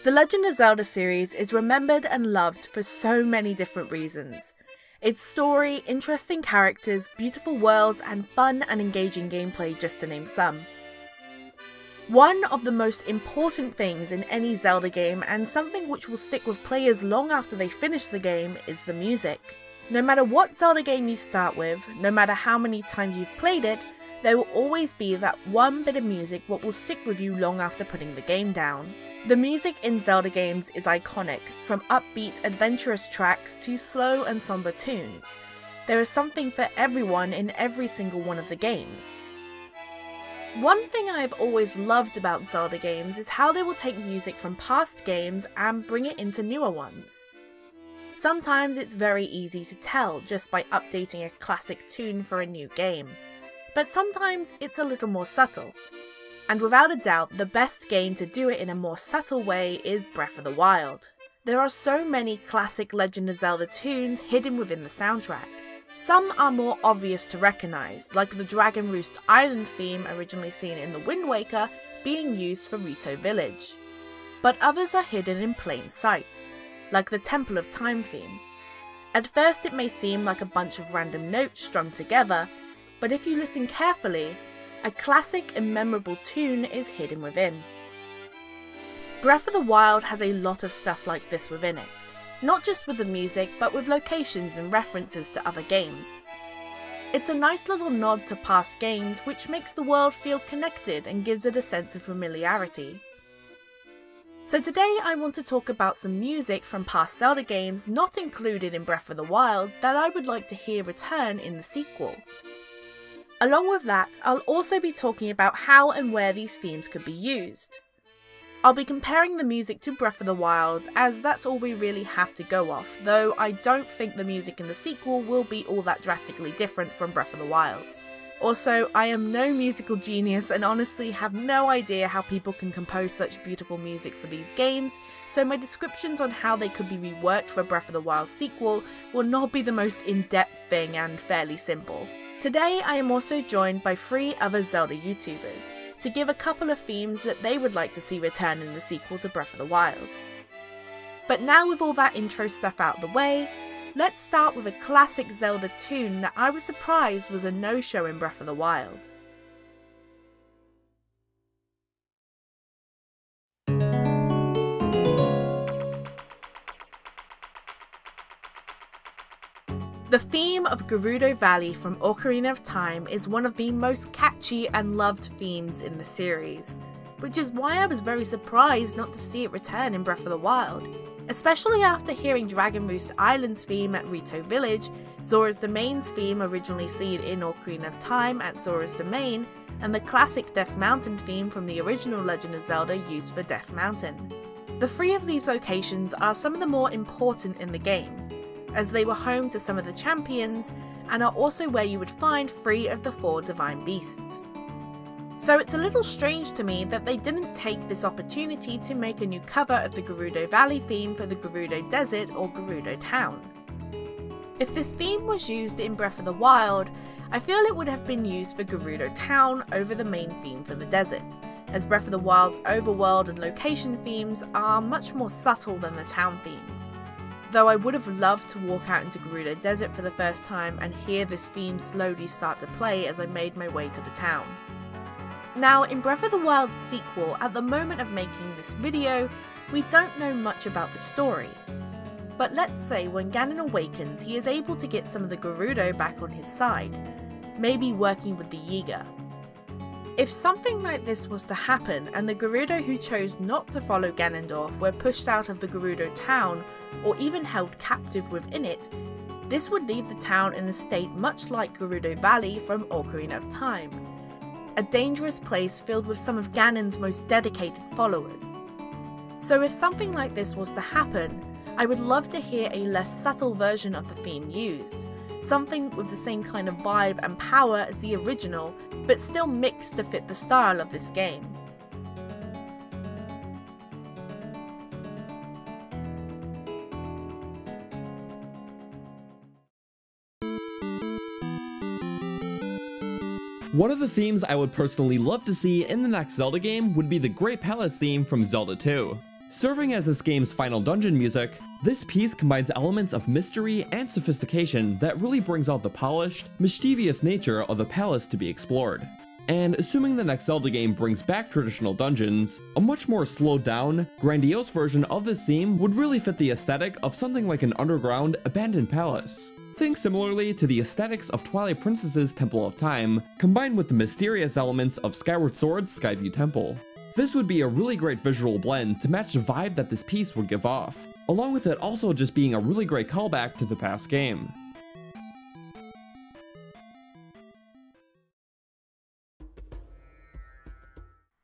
The Legend of Zelda series is remembered and loved for so many different reasons. Its story, interesting characters, beautiful worlds, and fun and engaging gameplay, just to name some. One of the most important things in any Zelda game, and something which will stick with players long after they finish the game, is the music. No matter what Zelda game you start with, no matter how many times you've played it, there will always be that one bit of music what will stick with you long after putting the game down. The music in Zelda games is iconic, from upbeat, adventurous tracks to slow and somber tunes. There is something for everyone in every single one of the games. One thing I have always loved about Zelda games is how they will take music from past games and bring it into newer ones. Sometimes it's very easy to tell just by updating a classic tune for a new game, but sometimes it's a little more subtle. And without a doubt, the best game to do it in a more subtle way is Breath of the Wild. There are so many classic Legend of Zelda tunes hidden within the soundtrack. Some are more obvious to recognise, like the Dragon Roost Island theme originally seen in the Wind Waker being used for Rito Village. But others are hidden in plain sight, like the Temple of Time theme. At first it may seem like a bunch of random notes strung together, but if you listen carefully, a classic and memorable tune is hidden within. Breath of the Wild has a lot of stuff like this within it. Not just with the music, but with locations and references to other games. It's a nice little nod to past games which makes the world feel connected and gives it a sense of familiarity. So today I want to talk about some music from past Zelda games not included in Breath of the Wild that I would like to hear return in the sequel. Along with that, I'll also be talking about how and where these themes could be used. I'll be comparing the music to Breath of the Wild, as that's all we really have to go off, though I don't think the music in the sequel will be all that drastically different from Breath of the Wild's. Also, I am no musical genius and honestly have no idea how people can compose such beautiful music for these games, so my descriptions on how they could be reworked for a Breath of the Wild sequel will not be the most in-depth thing and fairly simple. Today I am also joined by 3 other Zelda YouTubers, to give a couple of themes that they would like to see return in the sequel to Breath of the Wild. But now with all that intro stuff out of the way, let's start with a classic Zelda tune that I was surprised was a no-show in Breath of the Wild. The theme of Gerudo Valley from Ocarina of Time is one of the most catchy and loved themes in the series, which is why I was very surprised not to see it return in Breath of the Wild, especially after hearing Dragon Roost Island's theme at Rito Village, Zora's Domain's theme originally seen in Ocarina of Time at Zora's Domain, and the classic Death Mountain theme from the original Legend of Zelda used for Death Mountain. The 3 of these locations are some of the more important in the game, as they were home to some of the champions, and are also where you would find 3 of the 4 divine beasts. So it's a little strange to me that they didn't take this opportunity to make a new cover of the Gerudo Valley theme for the Gerudo Desert or Gerudo Town. If this theme was used in Breath of the Wild, I feel it would have been used for Gerudo Town over the main theme for the desert, as Breath of the Wild's overworld and location themes are much more subtle than the town themes. Though I would have loved to walk out into Gerudo Desert for the first time and hear this theme slowly start to play as I made my way to the town. Now, in Breath of the Wild's sequel, at the moment of making this video, we don't know much about the story. But let's say when Ganon awakens, he is able to get some of the Gerudo back on his side, maybe working with the Yiga. If something like this was to happen and the Gerudo who chose not to follow Ganondorf were pushed out of the Gerudo town or even held captive within it, this would leave the town in a state much like Gerudo Valley from Ocarina of Time, a dangerous place filled with some of Ganon's most dedicated followers. So if something like this was to happen, I would love to hear a less subtle version of the theme used, something with the same kind of vibe and power as the original, but still mixed to fit the style of this game. One of the themes I would personally love to see in the next Zelda game would be the Great Palace theme from Zelda 2. Serving as this game's final dungeon music, this piece combines elements of mystery and sophistication that really brings out the polished, mischievous nature of the palace to be explored. And assuming the next Zelda game brings back traditional dungeons, a much more slowed down, grandiose version of this theme would really fit the aesthetic of something like an underground, abandoned palace. Think similarly to the aesthetics of Twilight Princess's Temple of Time, combined with the mysterious elements of Skyward Sword's Skyview Temple. This would be a really great visual blend to match the vibe that this piece would give off, along with it also just being a really great callback to the past game.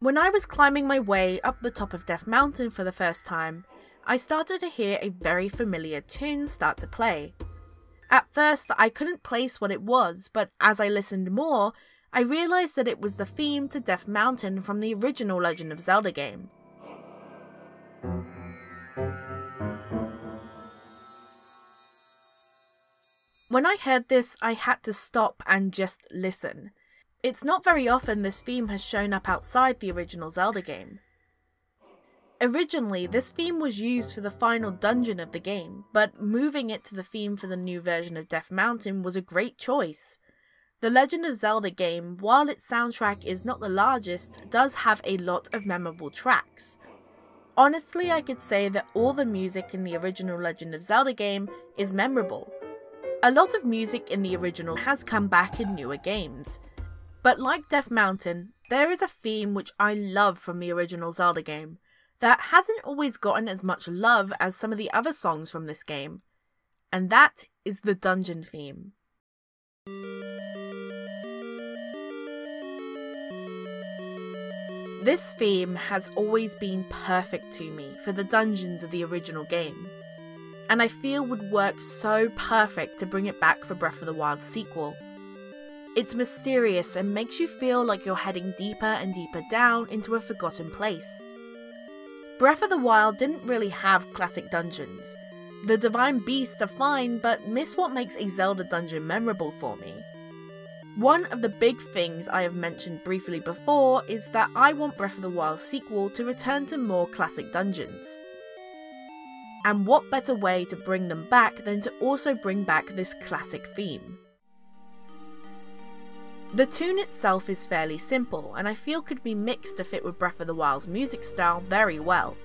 When I was climbing my way up the top of Death Mountain for the first time, I started to hear a very familiar tune start to play. At first, I couldn't place what it was, but as I listened more, I realised that it was the theme to Death Mountain from the original Legend of Zelda game. When I heard this, I had to stop and just listen. It's not very often this theme has shown up outside the original Zelda game. Originally, this theme was used for the final dungeon of the game, but moving it to the theme for the new version of Death Mountain was a great choice. The Legend of Zelda game, while its soundtrack is not the largest, does have a lot of memorable tracks. Honestly, I could say that all the music in the original Legend of Zelda game is memorable. A lot of music in the original has come back in newer games. But like Death Mountain, there is a theme which I love from the original Zelda game, that hasn't always gotten as much love as some of the other songs from this game, and that is the dungeon theme. This theme has always been perfect to me for the dungeons of the original game, and I feel would work so perfect to bring it back for Breath of the Wild sequel. It's mysterious and makes you feel like you're heading deeper and deeper down into a forgotten place. Breath of the Wild didn't really have classic dungeons. The Divine Beasts are fine, but miss what makes a Zelda dungeon memorable for me. One of the big things I have mentioned briefly before is that I want Breath of the Wild sequel to return to more classic dungeons. And what better way to bring them back than to also bring back this classic theme. The tune itself is fairly simple, and I feel could be mixed to fit with Breath of the Wild's music style very well,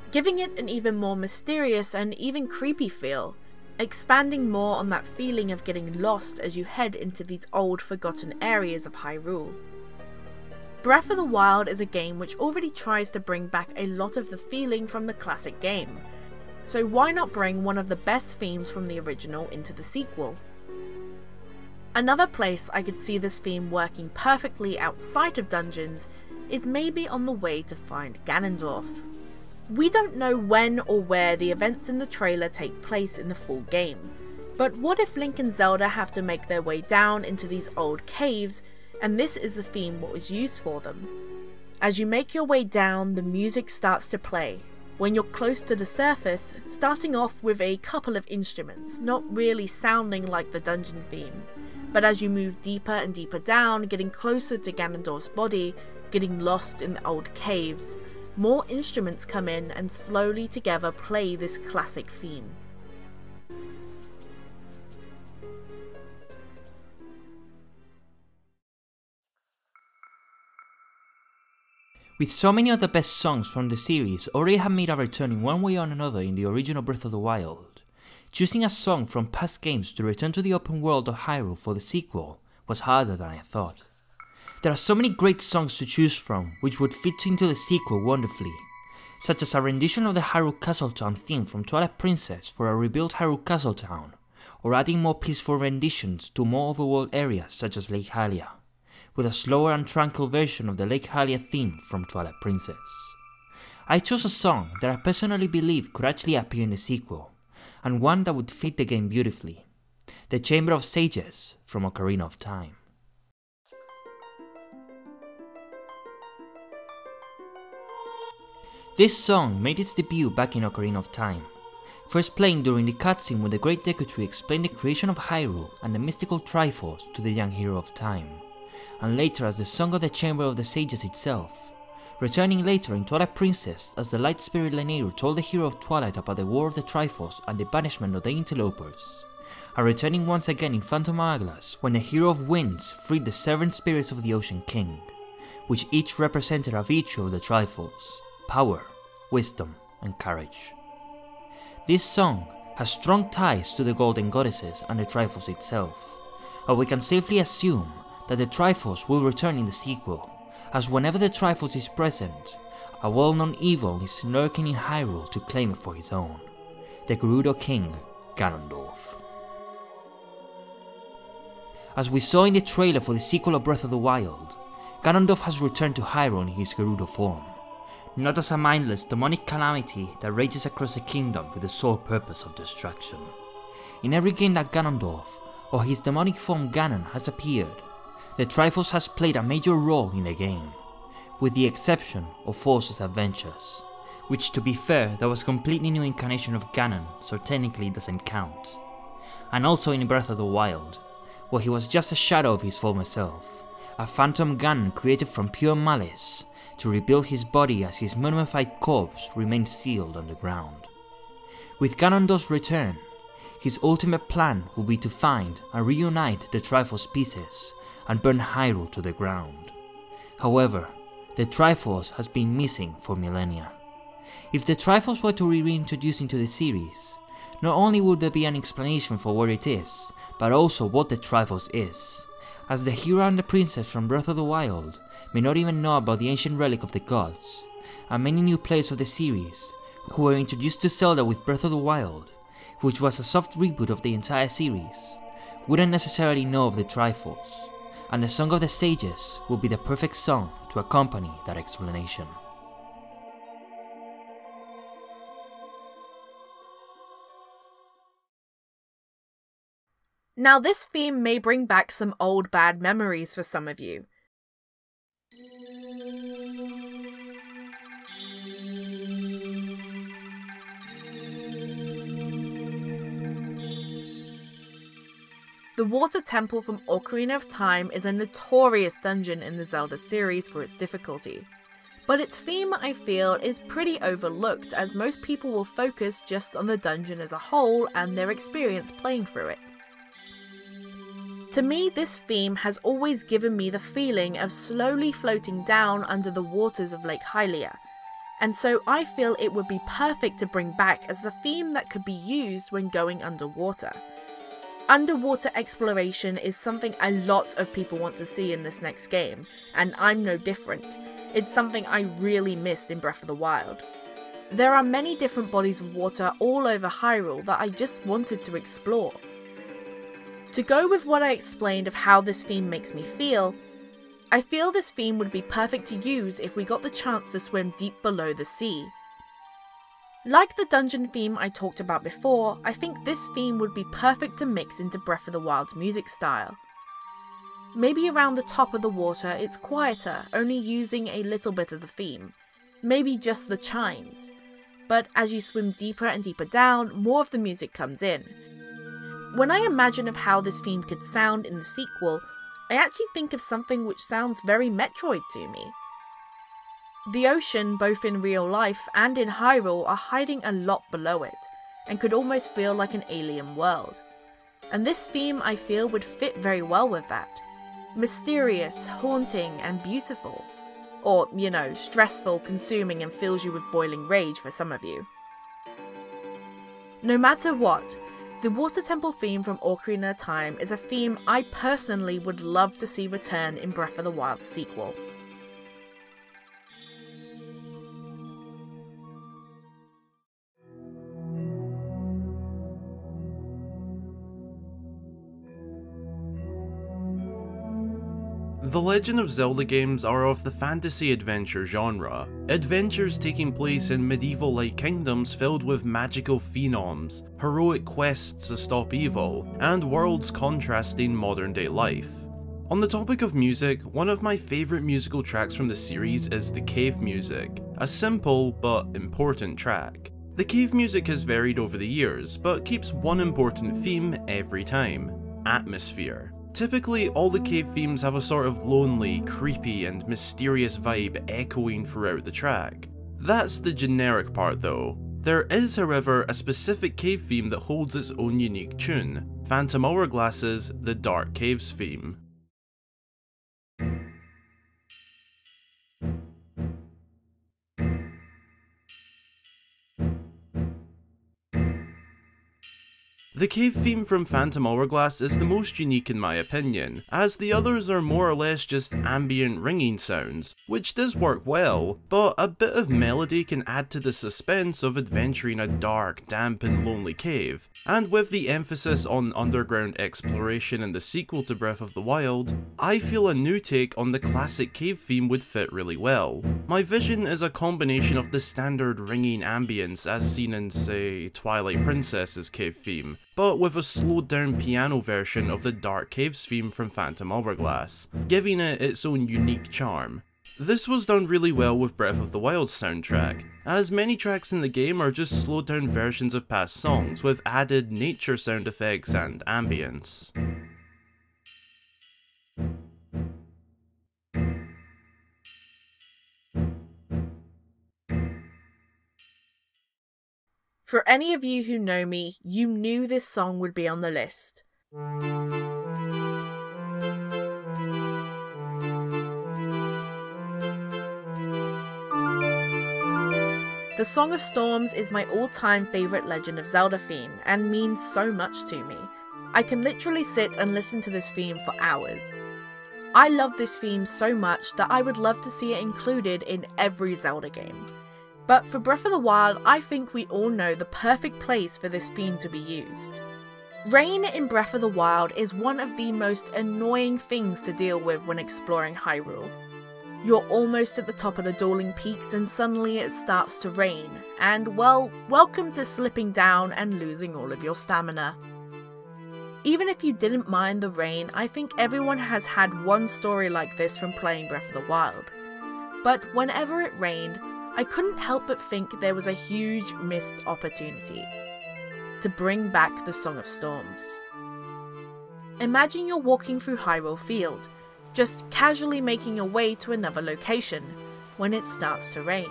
giving it an even more mysterious and even creepy feel, expanding more on that feeling of getting lost as you head into these old forgotten areas of Hyrule. Breath of the Wild is a game which already tries to bring back a lot of the feeling from the classic game, so why not bring one of the best themes from the original into the sequel? Another place I could see this theme working perfectly outside of dungeons is maybe on the way to find Ganondorf. We don't know when or where the events in the trailer take place in the full game, but what if Link and Zelda have to make their way down into these old caves, and this is the theme what was used for them? As you make your way down, the music starts to play. When you're close to the surface, starting off with a couple of instruments, not really sounding like the dungeon theme. But as you move deeper and deeper down, getting closer to Ganondorf's body, getting lost in the old caves, more instruments come in and slowly together play this classic theme. With so many of the best songs from the series already have made a return in one way or another in the original Breath of the Wild, choosing a song from past games to return to the open world of Hyrule for the sequel was harder than I thought. There are so many great songs to choose from which would fit into the sequel wonderfully, such as a rendition of the Hyrule Castletown theme from Twilight Princess for a rebuilt Hyrule Castletown, or adding more peaceful renditions to more overworld areas such as Lake Hylia, with a slower and tranquil version of the Lake Hylia theme from Twilight Princess. I chose a song that I personally believe could actually appear in the sequel, and one that would fit the game beautifully, the Chamber of Sages from Ocarina of Time. This song made its debut back in Ocarina of Time, first playing during the cutscene when the Great Deku Tree explained the creation of Hyrule and the mystical Triforce to the young hero of Time, and later as the Song of the Chamber of the Sages itself, returning later in Twilight Princess as the Light Spirit Lanayru told the hero of Twilight about the War of the Triforce and the banishment of the Interlopers, and returning once again in Phantom Hourglass when the Hero of Winds freed the 7 spirits of the Ocean King, which each represented a virtue of the Triforce: power, wisdom, and courage. This song has strong ties to the Golden Goddesses and the Triforce itself, and we can safely assume that the Triforce will return in the sequel, as whenever the Triforce is present, a well-known evil is lurking in Hyrule to claim it for his own: the Gerudo King, Ganondorf. As we saw in the trailer for the sequel of Breath of the Wild, Ganondorf has returned to Hyrule in his Gerudo form, not as a mindless demonic calamity that rages across the kingdom with the sole purpose of destruction. In every game that Ganondorf, or his demonic form Ganon, has appeared, the Triforce has played a major role in the game, with the exception of Forza's Adventures, which, to be fair, that was a completely new incarnation of Ganon, so technically it doesn't count, and also in Breath of the Wild, where he was just a shadow of his former self, a phantom Ganon created from pure malice to rebuild his body as his mummified corpse remained sealed underground. With Ganondorf's return, his ultimate plan will be to find and reunite the Triforce pieces and burn Hyrule to the ground. However, the Triforce has been missing for millennia. If the Triforce were to be reintroduced into the series, not only would there be an explanation for where it is, but also what the Triforce is, as the hero and the princess from Breath of the Wild may not even know about the ancient relic of the gods, and many new players of the series, who were introduced to Zelda with Breath of the Wild, which was a soft reboot of the entire series, wouldn't necessarily know of the Triforce, and the Song of the Sages would be the perfect song to accompany that explanation. Now this theme may bring back some old bad memories for some of you. The Water Temple from Ocarina of Time is a notorious dungeon in the Zelda series for its difficulty, but its theme, I feel, is pretty overlooked, as most people will focus just on the dungeon as a whole and their experience playing through it. To me, this theme has always given me the feeling of slowly floating down under the waters of Lake Hylia, and so I feel it would be perfect to bring back as the theme that could be used when going underwater. Underwater exploration is something a lot of people want to see in this next game, and I'm no different. It's something I really missed in Breath of the Wild. There are many different bodies of water all over Hyrule that I just wanted to explore. To go with what I explained of how this theme makes me feel, I feel this theme would be perfect to use if we got the chance to swim deep below the sea. Like the dungeon theme I talked about before, I think this theme would be perfect to mix into Breath of the Wild's music style. Maybe around the top of the water it's quieter, only using a little bit of the theme, maybe just the chimes, but as you swim deeper and deeper down, more of the music comes in. When I imagine of how this theme could sound in the sequel, I actually think of something which sounds very Metroid to me. The ocean, both in real life and in Hyrule, are hiding a lot below it, and could almost feel like an alien world. And this theme, I feel, would fit very well with that. Mysterious, haunting, and beautiful. Or, you know, stressful, consuming, and fills you with boiling rage for some of you. No matter what, the Water Temple theme from Ocarina of Time is a theme I personally would love to see return in Breath of the Wild sequel. The Legend of Zelda games are of the fantasy adventure genre, adventures taking place in medieval-like kingdoms filled with magical phenoms, heroic quests to stop evil, and worlds contrasting modern-day life. On the topic of music, one of my favourite musical tracks from the series is the cave music, a simple but important track. The cave music has varied over the years, but keeps one important theme every time: atmosphere. Typically, all the cave themes have a sort of lonely, creepy, and mysterious vibe echoing throughout the track. That's the generic part though. There is, however, a specific cave theme that holds its own unique tune, Phantom Hourglass's The Dark Caves theme. The cave theme from Phantom Hourglass is the most unique in my opinion, as the others are more or less just ambient ringing sounds, which does work well, but a bit of melody can add to the suspense of adventuring a dark, damp and lonely cave. And with the emphasis on underground exploration in the sequel to Breath of the Wild, I feel a new take on the classic cave theme would fit really well. My vision is a combination of the standard ringing ambience as seen in, say, Twilight Princess's cave theme, but with a slowed down piano version of the Dark Caves theme from Phantom Hourglass, giving it its own unique charm. This was done really well with Breath of the Wild's soundtrack, as many tracks in the game are just slowed down versions of past songs with added nature sound effects and ambience. For any of you who know me, you knew this song would be on the list. The Song of Storms is my all-time favourite Legend of Zelda theme, and means so much to me. I can literally sit and listen to this theme for hours. I love this theme so much that I would love to see it included in every Zelda game. But for Breath of the Wild, I think we all know the perfect place for this theme to be used. Rain in Breath of the Wild is one of the most annoying things to deal with when exploring Hyrule. You're almost at the top of the Dueling Peaks and suddenly it starts to rain, and well, welcome to slipping down and losing all of your stamina. Even if you didn't mind the rain, I think everyone has had one story like this from playing Breath of the Wild. But whenever it rained, I couldn't help but think there was a huge missed opportunity to bring back the Song of Storms. Imagine you're walking through Hyrule Field, just casually making your way to another location when it starts to rain.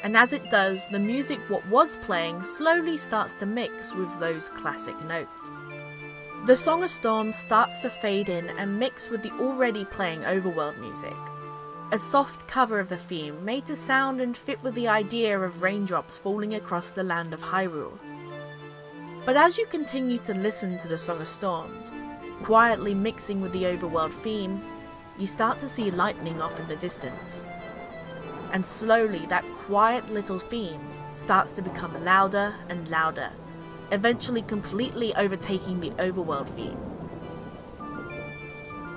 And as it does, the music what was playing slowly starts to mix with those classic notes. The Song of Storms starts to fade in and mix with the already playing overworld music. A soft cover of the theme made to sound and fit with the idea of raindrops falling across the land of Hyrule. But as you continue to listen to the Song of Storms, quietly mixing with the overworld theme, you start to see lightning off in the distance. And slowly that quiet little theme starts to become louder and louder, eventually completely overtaking the overworld theme.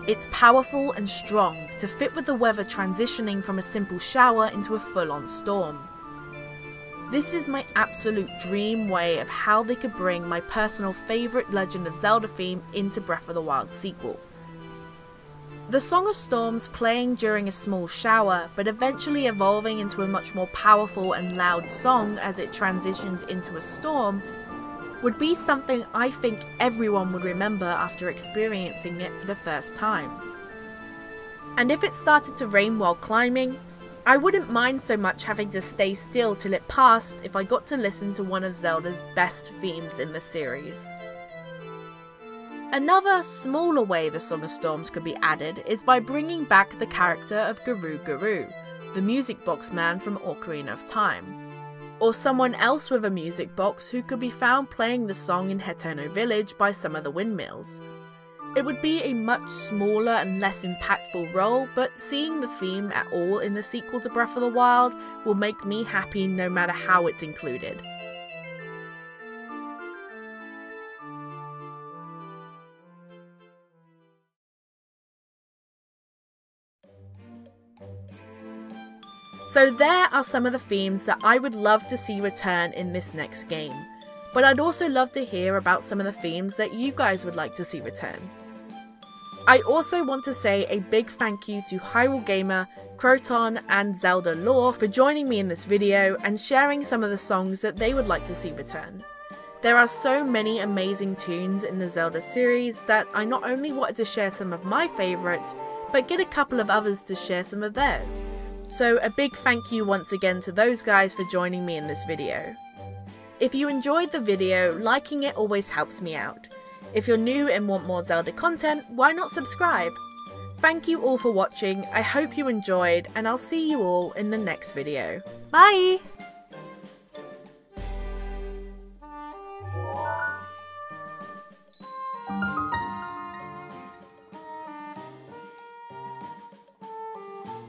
It's powerful and strong to fit with the weather transitioning from a simple shower into a full-on storm. This is my absolute dream way of how they could bring my personal favourite Legend of Zelda theme into Breath of the Wild sequel. The Song of Storms playing during a small shower, but eventually evolving into a much more powerful and loud song as it transitions into a storm, would be something I think everyone would remember after experiencing it for the first time. And if it started to rain while climbing, I wouldn't mind so much having to stay still till it passed if I got to listen to one of Zelda's best themes in the series. Another smaller way the Song of Storms could be added is by bringing back the character of Gerudo, the music box man from Ocarina of Time, or someone else with a music box who could be found playing the song in Hetono Village by some of the windmills. It would be a much smaller and less impactful role, but seeing the theme at all in the sequel to Breath of the Wild will make me happy no matter how it's included. So there are some of the themes that I would love to see return in this next game, but I'd also love to hear about some of the themes that you guys would like to see return. I also want to say a big thank you to HyruleGamer, Croton and Zelda Lore for joining me in this video and sharing some of the songs that they would like to see return. There are so many amazing tunes in the Zelda series that I not only wanted to share some of my favourite, but get a couple of others to share some of theirs. So a big thank you once again to those guys for joining me in this video. If you enjoyed the video, liking it always helps me out. If you're new and want more Zelda content, why not subscribe? Thank you all for watching, I hope you enjoyed, and I'll see you all in the next video. Bye!